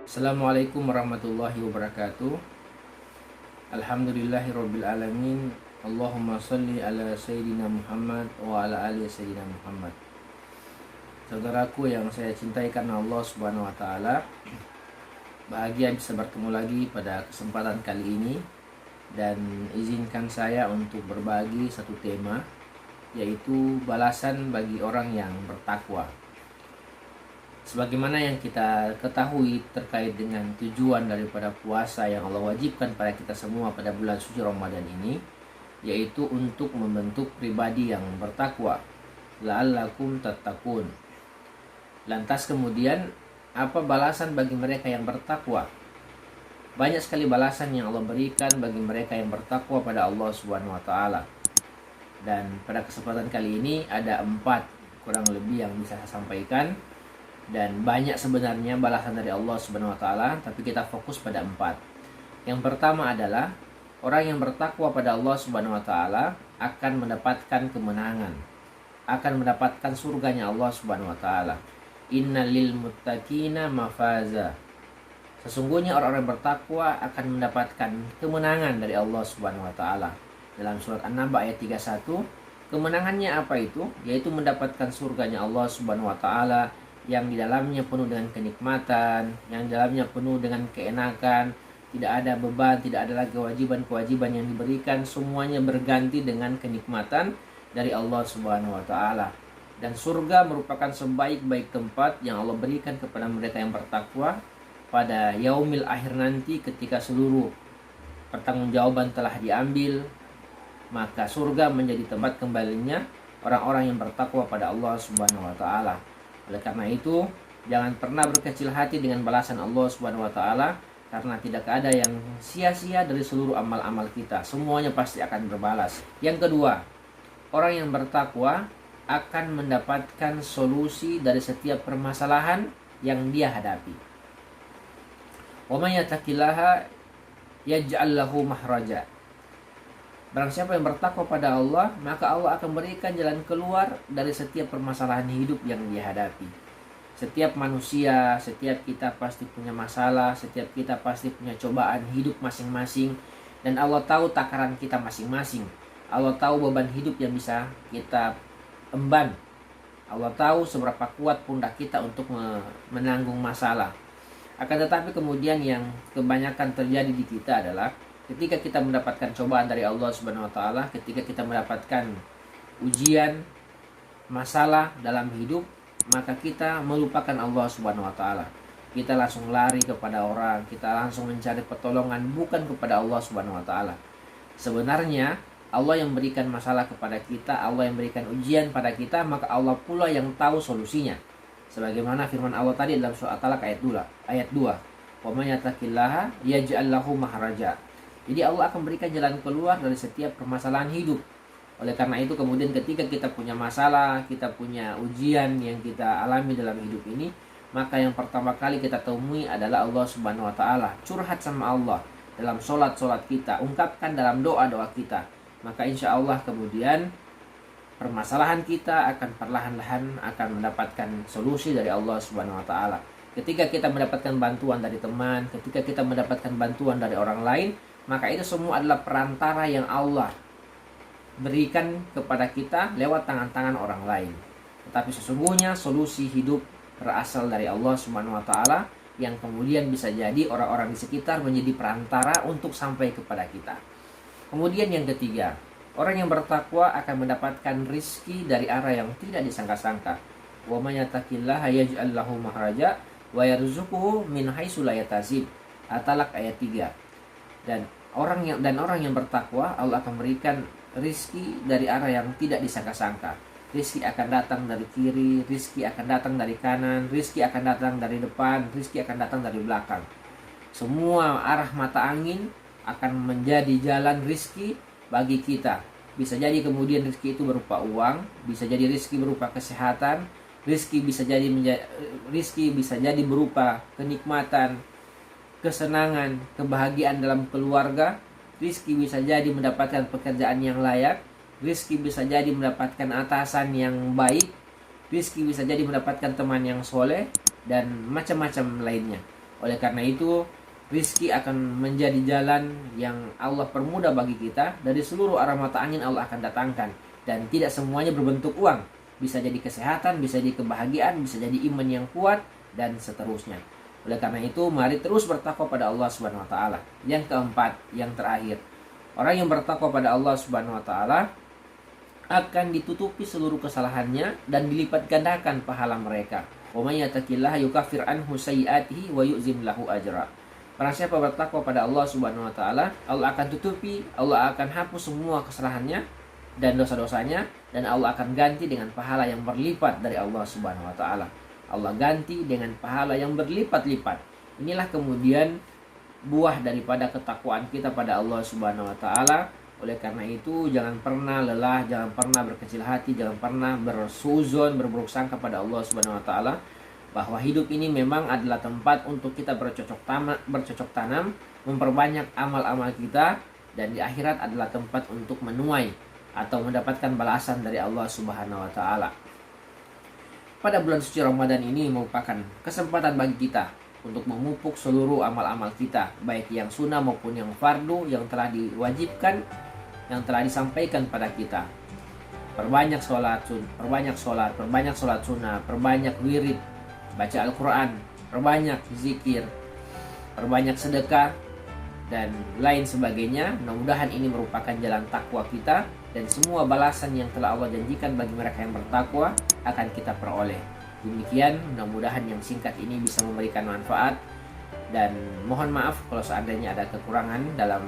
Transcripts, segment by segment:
Assalamualaikum warahmatullahi wabarakatuh. Alhamdulillahirabbil alamin. Allahumma shalli ala sayyidina Muhammad wa ala ali sayyidina Muhammad. Saudaraku yang saya cintai karena Allah Subhanahu wa taala, bahagia bisa bertemu lagi pada kesempatan kali ini, dan izinkan saya untuk berbagi satu tema, yaitu balasan bagi orang yang bertakwa. Sebagaimana yang kita ketahui terkait dengan tujuan daripada puasa yang Allah wajibkan pada kita semua pada bulan suci Ramadan ini, yaitu untuk membentuk pribadi yang bertakwa. La'allakum tattaqun. Lantas kemudian, apa balasan bagi mereka yang bertakwa? Banyak sekali balasan yang Allah berikan bagi mereka yang bertakwa pada Allah Subhanahu wa taala. Dan pada kesempatan kali ini ada 4 kurang lebih yang bisa saya sampaikan. Dan banyak sebenarnya balasan dari Allah Subhanahu wa taala, tapi kita fokus pada 4. Yang pertama adalah orang yang bertakwa pada Allah Subhanahu wa taala akan mendapatkan kemenangan, akan mendapatkan surganya Allah Subhanahu wa taala. Innal lil muttaqina mafaza. Sesungguhnya orang-orang bertakwa akan mendapatkan kemenangan dari Allah Subhanahu wa taala. Dalam surat An-Naba ayat 31, kemenangannya apa itu? Yaitu mendapatkan surganya Allah Subhanahu wa taala, yang di dalamnya penuh dengan kenikmatan, yang di dalamnya penuh dengan keenakan, tidak ada beban, tidak ada lagi kewajiban-kewajiban yang diberikan, semuanya berganti dengan kenikmatan dari Allah Subhanahu wa taala. Dan surga merupakan sebaik-baik tempat yang Allah berikan kepada mereka yang bertakwa pada yaumil akhir nanti, ketika seluruh pertanggungjawaban telah diambil, maka surga menjadi tempat kembalinya orang-orang yang bertakwa pada Allah Subhanahu wa taala. Oleh karena itu, jangan pernah berkecil hati dengan balasan Allah Subhanahu wa taala, karena tidak ada yang sia-sia dari seluruh amal-amal kita. Semuanya pasti akan berbalas. Yang kedua, orang yang bertakwa akan mendapatkan solusi dari setiap permasalahan yang dia hadapi. Wa may yattaqillaha yaj'al lahu mahraja. Barang siapa yang bertakwa pada Allah, maka Allah akan berikan jalan keluar dari setiap permasalahan hidup yang dia hadapi. Setiap manusia, setiap kita pasti punya masalah, setiap kita pasti punya cobaan hidup masing-masing, dan Allah tahu takaran kita masing-masing. Allah tahu beban hidup yang bisa kita emban. Allah tahu seberapa kuat pundak kita untuk menanggung masalah. Akan tetapi kemudian yang kebanyakan terjadi di kita adalah ketika kita mendapatkan cobaan dari Allah Subhanahu wa taala, ketika kita mendapatkan ujian, masalah dalam hidup, maka kita melupakan Allah Subhanahu wa taala. Kita langsung lari kepada orang, kita langsung mencari pertolongan bukan kepada Allah Subhanahu wa taala. Sebenarnya Allah yang berikan masalah kepada kita, Allah yang berikan ujian pada kita, maka Allah pula yang tahu solusinya. Sebagaimana firman Allah tadi dalam surat At-Talaq ayat 2. Wa may yattaqillaha yaj'al lahu mahraja. Jadi Allah akan berikan jalan keluar dari setiap permasalahan hidup. Oleh karena itu kemudian ketika kita punya masalah, kita punya ujian yang kita alami dalam hidup ini, maka yang pertama kali kita temui adalah Allah Subhanahu wa taala. Curhat sama Allah dalam solat kita, ungkapkan dalam doa-doa kita. Maka insya Allah kemudian permasalahan kita akan perlahan-lahan akan mendapatkan solusi dari Allah Subhanahu wa taala. Ketika kita mendapatkan bantuan dari teman, ketika kita mendapatkan bantuan dari orang lain, maka itu semua adalah perantara yang Allah berikan kepada kita lewat tangan-tangan orang lain. Tetapi sesungguhnya solusi hidup berasal dari Allah Subhanahu wa taala, yang kemudian bisa jadi orang-orang di sekitar menjadi perantara untuk sampai kepada kita. Kemudian yang ketiga, orang yang bertakwa akan mendapatkan rizki dari arah yang tidak disangka-sangka. Wa may yattaqillaha yaj'al lahu mahraja wa yarzuquhu min haitsu la yahtasib. At-Talaq ayat 3. Dan orang yang bertakwa, Allah akan memberikan rizki dari arah yang tidak disangka-sangka. Rizki akan datang dari kiri, rizki akan datang dari kanan, rizki akan datang dari depan, rizki akan datang dari belakang. Semua arah mata angin akan menjadi jalan rizki bagi kita. Bisa jadi kemudian rizki itu berupa uang, bisa jadi rizki berupa kesehatan, rizki bisa jadi berupa kenikmatan, kesenangan, kebahagiaan dalam keluarga. Rizki bisa jadi mendapatkan pekerjaan yang layak, rizki bisa jadi mendapatkan atasan yang baik, rizki bisa jadi mendapatkan teman yang soleh, dan macam-macam lainnya. Oleh karena itu, rizki akan menjadi jalan yang Allah permudah bagi kita. Dari seluruh arah mata angin Allah akan datangkan. Dan tidak semuanya berbentuk uang. Bisa jadi kesehatan, bisa jadi kebahagiaan, bisa jadi iman yang kuat, dan seterusnya. Oleh karena itu, mari terus bertakwa pada Allah Subhanahu wa taala. Yang keempat, yang terakhir, orang yang bertakwa pada Allah Subhanahu wa taala akan ditutupi seluruh kesalahannya dan dilipat gandakan pahala mereka. Wa may yattaqillaha yukaffir anhu sayyi'atihi wa yu'zim lahu ajra. Barang siapa bertakwa pada Allah Subhanahu wa taala, Allah akan tutupi, Allah akan hapus semua kesalahannya dan dosa-dosanya, dan Allah akan ganti dengan pahala yang berlipat dari Allah Subhanahu wa taala. Allah ganti dengan pahala yang berlipat-lipat. Inilah kemudian buah daripada ketakwaan kita pada Allah Subhanahu wa taala. Oleh karena itu, jangan pernah lelah, jangan pernah berkecil hati, jangan pernah bersuuzon, berburuk sangka pada Allah Subhanahu wa taala, bahwa hidup ini memang adalah tempat untuk kita bercocok tanam, memperbanyak amal-amal kita, dan di akhirat adalah tempat untuk menuai atau mendapatkan balasan dari Allah Subhanahu wa taala. Pada bulan suci Ramadan ini merupakan kesempatan bagi kita untuk memupuk seluruh amal-amal kita, baik yang sunnah maupun yang fardu, yang telah diwajibkan, yang telah disampaikan pada kita. Perbanyak sholat sunnah, perbanyak wirid, baca Al-Quran, perbanyak zikir, perbanyak sedekah, dan lain sebagainya. Mudah-mudahan ini merupakan jalan takwa kita, dan semua balasan yang telah Allah janjikan bagi mereka yang bertakwa akan kita peroleh. Demikian, mudah-mudahan yang singkat ini bisa memberikan manfaat, dan mohon maaf kalau seandainya ada kekurangan dalam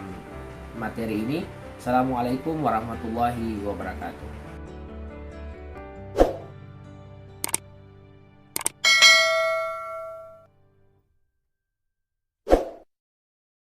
materi ini. Assalamualaikum warahmatullahi wabarakatuh.